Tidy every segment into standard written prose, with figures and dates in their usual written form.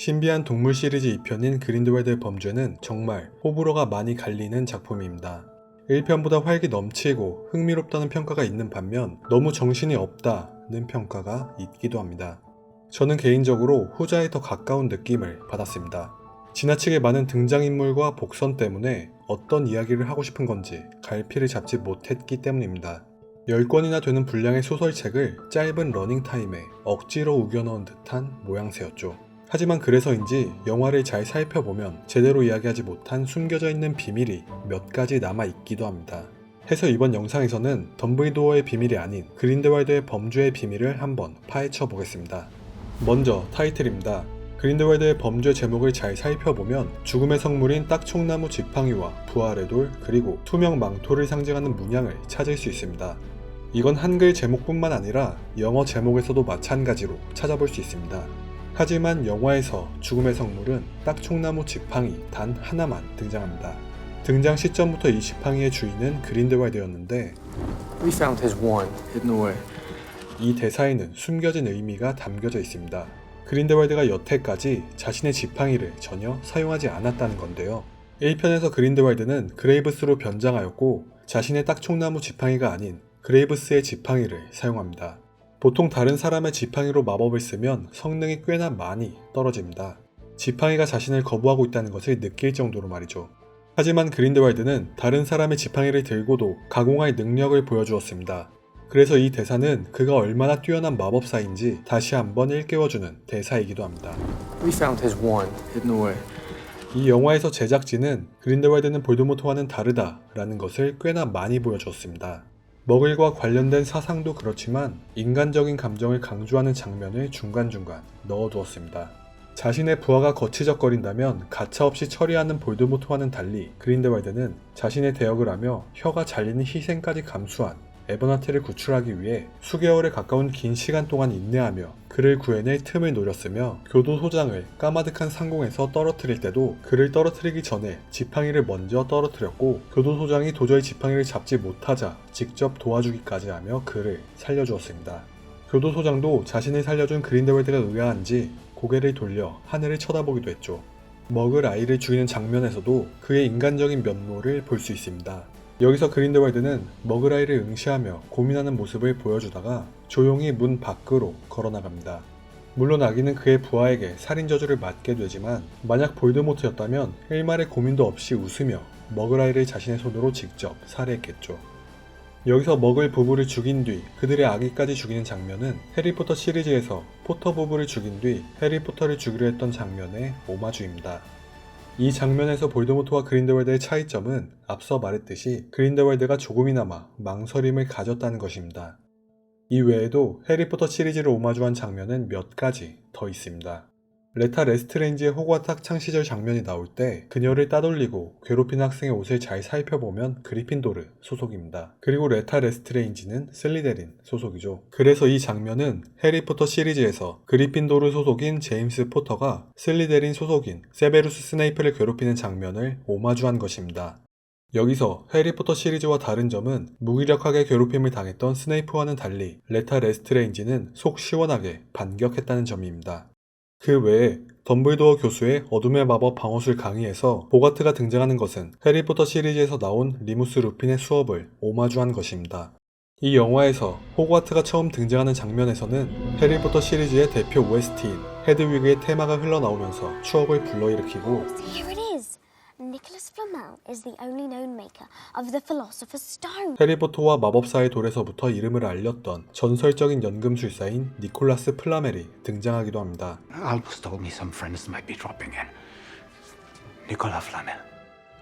신비한 동물 시리즈 2편인 그린델왈드의 범죄는 정말 호불호가 많이 갈리는 작품입니다. 1편보다 활기 넘치고 흥미롭다는 평가가 있는 반면 너무 정신이 없다는 평가가 있기도 합니다. 저는 개인적으로 후자에 더 가까운 느낌을 받았습니다. 지나치게 많은 등장인물과 복선 때문에 어떤 이야기를 하고 싶은 건지 갈피를 잡지 못했기 때문입니다. 10권이나 되는 분량의 소설책을 짧은 러닝타임에 억지로 우겨넣은 듯한 모양새였죠. 하지만 그래서인지 영화를 잘 살펴보면 제대로 이야기하지 못한 숨겨져 있는 비밀이 몇 가지 남아있기도 합니다. 해서 이번 영상에서는 덤블도어의 비밀이 아닌 그린델왈드의 범죄의 비밀을 한번 파헤쳐 보겠습니다. 먼저 타이틀입니다. 그린델왈드의 범죄 제목을 잘 살펴보면 죽음의 성물인 딱총나무 지팡이와 부활의 돌 그리고 투명 망토를 상징하는 문양을 찾을 수 있습니다. 이건 한글 제목뿐만 아니라 영어 제목에서도 마찬가지로 찾아볼 수 있습니다. 하지만 영화에서 죽음의 성물은 딱총나무 지팡이 단 하나만 등장합니다. 등장 시점부터 이 지팡이의 주인은 그린델왈드였는데 We found his wand hidden away. 이 대사에는 숨겨진 의미가 담겨져 있습니다. 그린델왈드가 여태까지 자신의 지팡이를 전혀 사용하지 않았다는 건데요. 1편에서 그린델왈드는 그레이브스로 변장하였고 자신의 딱총나무 지팡이가 아닌 그레이브스의 지팡이를 사용합니다. 보통 다른 사람의 지팡이로 마법을 쓰면 성능이 꽤나 많이 떨어집니다. 지팡이가 자신을 거부하고 있다는 것을 느낄 정도로 말이죠. 하지만 그린델왈드는 다른 사람의 지팡이를 들고도 가공할 능력을 보여주었습니다. 그래서 이 대사는 그가 얼마나 뛰어난 마법사인지 다시 한번 일깨워주는 대사이기도 합니다. We found his wand hidden away. 이 영화에서 제작진은 그린델왈드는 볼드모트와는 다르다 라는 것을 꽤나 많이 보여주었습니다. 머글과 관련된 사상도 그렇지만 인간적인 감정을 강조하는 장면을 중간중간 넣어두었습니다. 자신의 부하가 거치적거린다면 가차없이 처리하는 볼드모트와는 달리 그린델왈드는 자신의 대역을 하며 혀가 잘리는 희생까지 감수한 에버나트를 구출하기 위해 수개월에 가까운 긴 시간 동안 인내하며 그를 구해낼 틈을 노렸으며 교도소장을 까마득한 상공에서 떨어뜨릴 때도 그를 떨어뜨리기 전에 지팡이를 먼저 떨어뜨렸고 교도소장이 도저히 지팡이를 잡지 못하자 직접 도와주기까지 하며 그를 살려주었습니다. 교도소장도 자신을 살려준 그린델왈드가 의아한지 고개를 돌려 하늘을 쳐다보기도 했죠. 먹을 아이를 죽이는 장면에서도 그의 인간적인 면모를 볼 수 있습니다. 여기서 그린델왈드는 먹을 아이를 응시하며 고민하는 모습을 보여주다가 조용히 문 밖으로 걸어나갑니다. 물론 아기는 그의 부하에게 살인 저주를 맞게 되지만 만약 볼드모트였다면 일말의 고민도 없이 웃으며 먹을 아이를 자신의 손으로 직접 살해했겠죠. 여기서 먹을 부부를 죽인 뒤 그들의 아기까지 죽이는 장면은 해리포터 시리즈에서 포터 부부를 죽인 뒤 해리포터를 죽이려 했던 장면의 오마주입니다. 이 장면에서 볼드모트와 그린델왈드의 차이점은 앞서 말했듯이 그린델왈드가 조금이나마 망설임을 가졌다는 것입니다. 이 외에도 해리포터 시리즈를 오마주한 장면은 몇 가지 더 있습니다. 레타 레스트레인지의 호그와트 학창시절 장면이 나올 때 그녀를 따돌리고 괴롭히는 학생의 옷을 잘 살펴보면 그리핀도르 소속입니다. 그리고 레타 레스트레인지는 슬리데린 소속이죠. 그래서 이 장면은 해리포터 시리즈에서 그리핀도르 소속인 제임스 포터가 슬리데린 소속인 세베루스 스네이프를 괴롭히는 장면을 오마주한 것입니다. 여기서 해리포터 시리즈와 다른 점은 무기력하게 괴롭힘을 당했던 스네이프와는 달리 레타 레스트레인지는 속 시원하게 반격했다는 점입니다. 그 외에 덤블도어 교수의 어둠의 마법 방어술 강의에서 보가트가 등장하는 것은 해리포터 시리즈에서 나온 리무스 루핀의 수업을 오마주한 것입니다. 이 영화에서 호그와트가 처음 등장하는 장면에서는 해리포터 시리즈의 대표 OST인 헤드위그의 테마가 흘러나오면서 추억을 불러일으키고 Here it is. Nicholas Flamel is the only known maker of the Philosopher's Stone. 해리포터와 마법사의 돌에서부터 이름을 알렸던 전설적인 연금술사인 니콜라스 플라멜이 등장하기도 합니다. Albus told me some friends might be dropping in. Nicolas Flamel.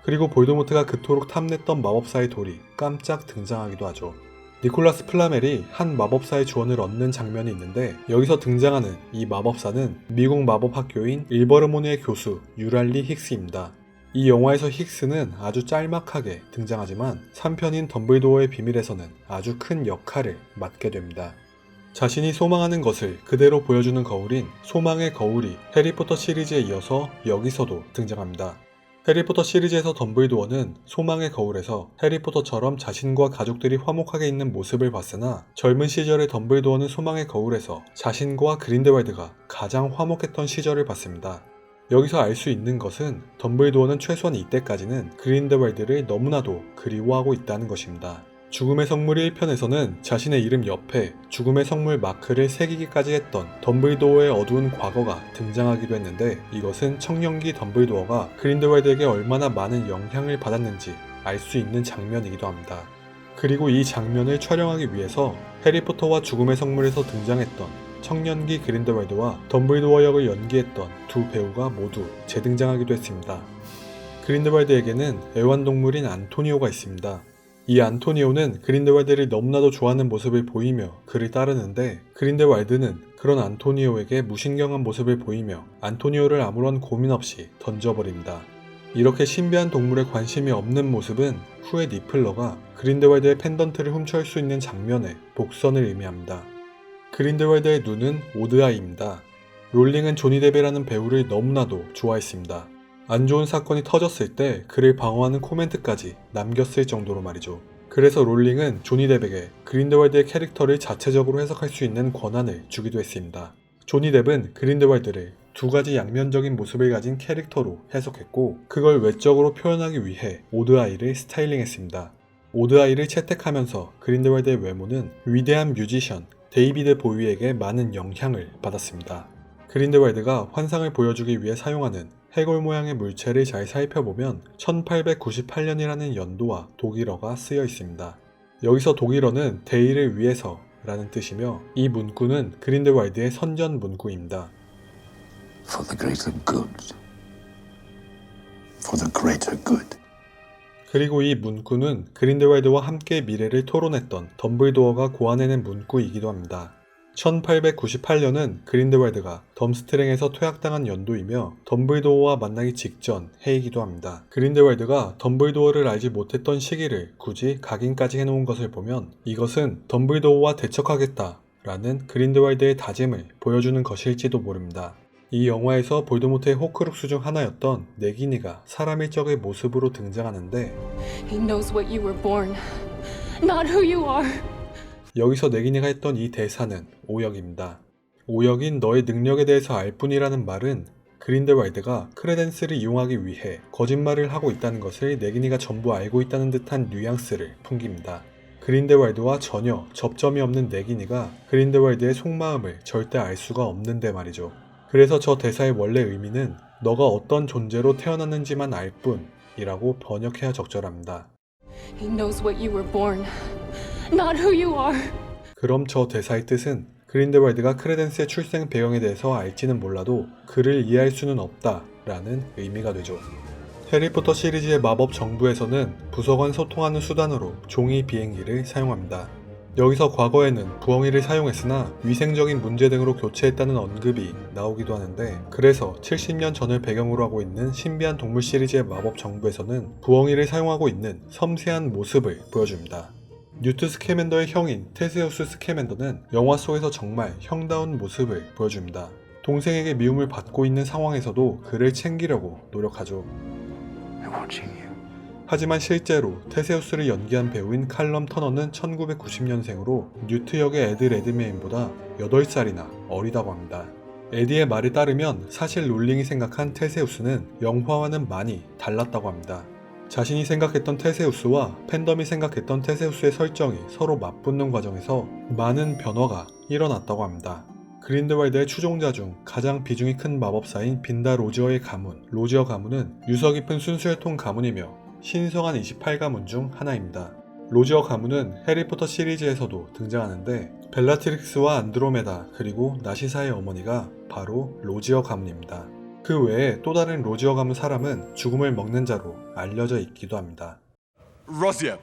그리고 볼드모트가 그토록 탐냈던 마법사의 돌이 깜짝 등장하기도 하죠. 니콜라스 플라멜이 한 마법사의 조언을 얻는 장면이 있는데 여기서 등장하는 이 마법사는 미국 마법학교인 일버르모니의 교수 유랄리 힉스입니다. 이 영화에서 힉스는 아주 짤막하게 등장하지만 3편인 덤블도어의 비밀에서는 아주 큰 역할을 맡게 됩니다. 자신이 소망하는 것을 그대로 보여주는 거울인 소망의 거울이 해리포터 시리즈에 이어서 여기서도 등장합니다. 해리포터 시리즈에서 덤블도어는 소망의 거울에서 해리포터처럼 자신과 가족들이 화목하게 있는 모습을 봤으나 젊은 시절의 덤블도어는 소망의 거울에서 자신과 그린델왈드가 가장 화목했던 시절을 봤습니다. 여기서 알 수 있는 것은 덤블도어는 최소한 이때까지는 그린델왈드를 너무나도 그리워하고 있다는 것입니다. 죽음의 성물 1편에서는 자신의 이름 옆에 죽음의 성물 마크를 새기기까지 했던 덤블도어의 어두운 과거가 등장하기도 했는데 이것은 청년기 덤블도어가 그린델왈드에게 얼마나 많은 영향을 받았는지 알 수 있는 장면이기도 합니다. 그리고 이 장면을 촬영하기 위해서 해리포터와 죽음의 성물에서 등장했던 청년기 그린델왈드와 덤블도어 역을 연기했던 두 배우가 모두 재등장하기도 했습니다. 그린델왈드에게는 애완동물인 안토니오가 있습니다. 이 안토니오는 그린델왈드를 너무나도 좋아하는 모습을 보이며 그를 따르는데 그린델왈드는 그런 안토니오에게 무신경한 모습을 보이며 안토니오를 아무런 고민 없이 던져버립니다. 이렇게 신비한 동물에 관심이 없는 모습은 후에 니플러가 그린델왈드의 펜던트를 훔쳐올 수 있는 장면의 복선을 의미합니다. 그린델왈드의 눈은 오드아이입니다. 롤링은 조니 데베라는 배우를 너무나도 좋아했습니다. 안 좋은 사건이 터졌을 때 그를 방어하는 코멘트까지 남겼을 정도로 말이죠. 그래서 롤링은 조니 뎁에게 그린델왈드의 캐릭터를 자체적으로 해석할 수 있는 권한을 주기도 했습니다. 조니 뎁은 그린델왈드를 두 가지 양면적인 모습을 가진 캐릭터로 해석했고 그걸 외적으로 표현하기 위해 오드아이를 스타일링했습니다. 오드아이를 채택하면서 그린델왈드의 외모는 위대한 뮤지션 데이비드 보위에게 많은 영향을 받았습니다. 그린델왈드가 환상을 보여주기 위해 사용하는 해골 모양의 물체를 잘 살펴보면 1898년이라는 연도와 독일어가 쓰여 있습니다. 여기서 독일어는 데이를 위해서 라는 뜻이며 이 문구는 그린델왈드의 선전 문구입니다. For the greater good. For the greater good. 그리고 이 문구는 그린델왈드와 함께 미래를 토론했던 덤블도어가 고안해낸 문구이기도 합니다. 1898년은 그린델왈드가 덤스트랭에서 퇴학당한 연도이며 덤블도어와 만나기 직전 해이기도 합니다. 그린델왈드가 덤블도어를 알지 못했던 시기를 굳이 각인까지 해놓은 것을 보면 이것은 덤블도어와 대척하겠다 라는 그린델왈드의 다짐을 보여주는 것일지도 모릅니다. 이 영화에서 볼드모트의 호크룩스 중 하나였던 네기니가 사람 일적의 모습으로 등장하는데 He knows what you were born, not who you are. 여기서 네기니가 했던 이 대사는 오역입니다. 오역인 너의 능력에 대해서 알 뿐이라는 말은 그린델왈드가 크레덴스를 이용하기 위해 거짓말을 하고 있다는 것을 네기니가 전부 알고 있다는 듯한 뉘앙스를 풍깁니다. 그린델왈드와 전혀 접점이 없는 네기니가 그린델왈드의 속마음을 절대 알 수가 없는데 말이죠. 그래서 저 대사의 원래 의미는 너가 어떤 존재로 태어났는지만 알 뿐이라고 번역해야 적절합니다. He knows what you were born, not who you are. 그럼 저 대사의 뜻은 그린델왈드가 크레덴스의 출생 배경에 대해서 알지는 몰라도 그를 이해할 수는 없다 라는 의미가 되죠. 해리포터 시리즈의 마법 정부에서는 부서간 소통하는 수단으로 종이 비행기를 사용합니다. 여기서 과거에는 부엉이를 사용했으나 위생적인 문제 등으로 교체했다는 언급이 나오기도 하는데 그래서 70년 전을 배경으로 하고 있는 신비한 동물 시리즈의 마법 정부에서는 부엉이를 사용하고 있는 섬세한 모습을 보여줍니다. 뉴트 스캐맨더의 형인 테세우스 스캐맨더는 영화 속에서 정말 형다운 모습을 보여줍니다. 동생에게 미움을 받고 있는 상황에서도 그를 챙기려고 노력하죠. I'm watching you. 하지만 실제로 테세우스를 연기한 배우인 칼럼 터너는 1990년생으로 뉴트 역의 에드 레드메인보다 8살이나 어리다고 합니다. 에디의 말에 따르면 사실 롤링이 생각한 테세우스는 영화와는 많이 달랐다고 합니다. 자신이 생각했던 테세우스와 팬덤이 생각했던 테세우스의 설정이 서로 맞붙는 과정에서 많은 변화가 일어났다고 합니다. 그린델왈드의 추종자 중 가장 비중이 큰 마법사인 빈다 로지어의 가문, 로지어 가문은 유서 깊은 순수혈통 가문이며 신성한 28가문 중 하나입니다. 로지어 가문은 해리포터 시리즈에서도 등장하는데 벨라트릭스와 안드로메다 그리고 나시사의 어머니가 바로 로지어 가문입니다. 그 외에 또 다른 로지어 가문 사람은 죽음을 먹는 자로 알려져 있기도 합니다. Rosier.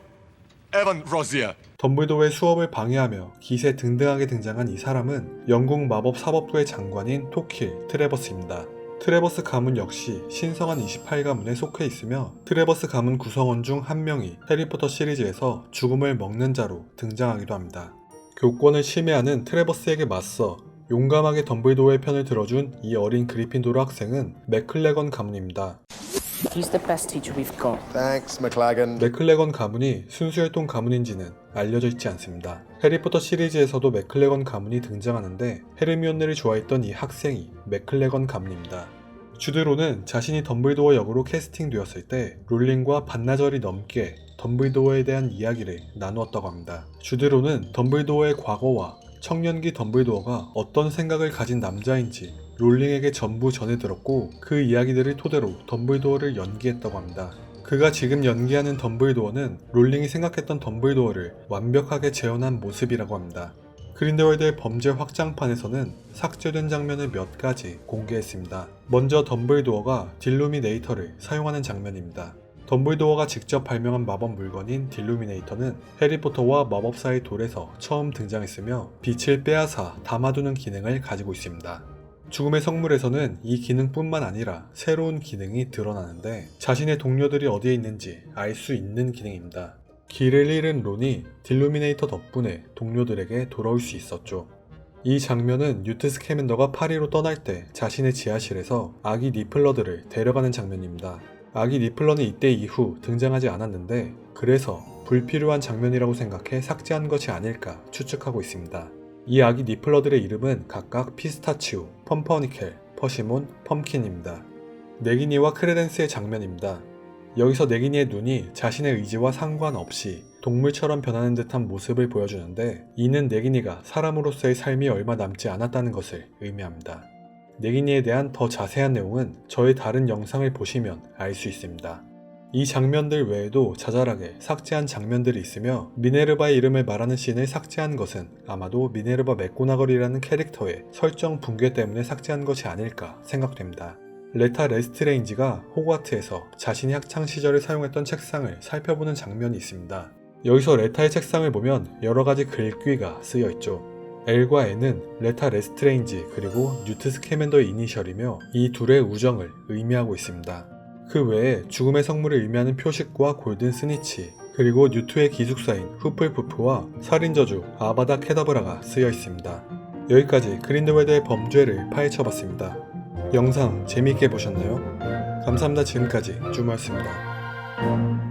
Evan Rosier. 덤블도어의 수업을 방해하며 기세 등등하게 등장한 이 사람은 영국 마법 사법부의 장관인 토킬 트레버스입니다. 트레버스 가문 역시 신성한 28가문에 속해 있으며 트레버스 가문 구성원 중 한 명이 해리포터 시리즈에서 죽음을 먹는 자로 등장하기도 합니다. 교권을 침해하는 트레버스에게 맞서 용감하게 덤블도어의 편을 들어준 이 어린 그리핀도르 학생은 맥클레건 가문입니다. He's the best teacher we've got. Thanks, McLagan. 맥클래건 가문이 순수혈통 가문인지는 알려져 있지 않습니다. 해리포터 시리즈에서도 맥클래건 가문이 등장하는데 헤르미온느를 좋아했던 이 학생이 맥클래건 가문입니다. 주드로는 자신이 덤블도어 역으로 캐스팅되었을 때 롤링과 반나절이 넘게 덤블도어에 대한 이야기를 나누었다고 합니다. 주드로는 덤블도어의 과거와 청년기 덤블도어가 어떤 생각을 가진 남자인지 롤링에게 전부 전해들었고 그 이야기들을 토대로 덤블도어를 연기했다고 합니다. 그가 지금 연기하는 덤블도어는 롤링이 생각했던 덤블도어를 완벽하게 재현한 모습이라고 합니다. 그린델왈드의 범죄 확장판에서는 삭제된 장면을 몇 가지 공개했습니다. 먼저 덤블도어가 딜루미네이터를 사용하는 장면입니다. 덤블도어가 직접 발명한 마법 물건인 딜루미네이터는 해리포터와 마법사의 돌에서 처음 등장했으며 빛을 빼앗아 담아두는 기능을 가지고 있습니다. 죽음의 성물에서는 이 기능뿐만 아니라 새로운 기능이 드러나는데 자신의 동료들이 어디에 있는지 알 수 있는 기능입니다. 길을 잃은 론이 딜루미네이터 덕분에 동료들에게 돌아올 수 있었죠. 이 장면은 뉴트 스캐맨더가 파리로 떠날 때 자신의 지하실에서 아기 니플러들을 데려가는 장면입니다. 아기 니플러는 이때 이후 등장하지 않았는데 그래서 불필요한 장면이라고 생각해 삭제한 것이 아닐까 추측하고 있습니다. 이 아기 니플러들의 이름은 각각 피스타치오, 펌퍼니켈, 퍼시몬, 펌킨입니다. 네기니와 크레덴스의 장면입니다. 여기서 네기니의 눈이 자신의 의지와 상관없이 동물처럼 변하는 듯한 모습을 보여주는데 이는 네기니가 사람으로서의 삶이 얼마 남지 않았다는 것을 의미합니다. 네기니에 대한 더 자세한 내용은 저의 다른 영상을 보시면 알 수 있습니다. 이 장면들 외에도 자잘하게 삭제한 장면들이 있으며 미네르바의 이름을 말하는 씬을 삭제한 것은 아마도 미네르바 맥고나걸이라는 캐릭터의 설정 붕괴 때문에 삭제한 것이 아닐까 생각됩니다. 레타 레스트레인지가 호그와트에서 자신이 학창시절에 사용했던 책상을 살펴보는 장면이 있습니다. 여기서 레타의 책상을 보면 여러가지 글귀가 쓰여있죠. L과 N은 레타 레스트레인지 그리고 뉴트 스캐맨더의 이니셜이며 이 둘의 우정을 의미하고 있습니다. 그 외에 죽음의 성물을 의미하는 표식과 골든 스니치 그리고 뉴트의 기숙사인 후플푸프와 살인저주 아바다 케다브라가 쓰여 있습니다. 여기까지 그린델왈드의 범죄를 파헤쳐봤습니다. 영상 재미있게 보셨나요? 감사합니다. 지금까지 쭈모였습니다.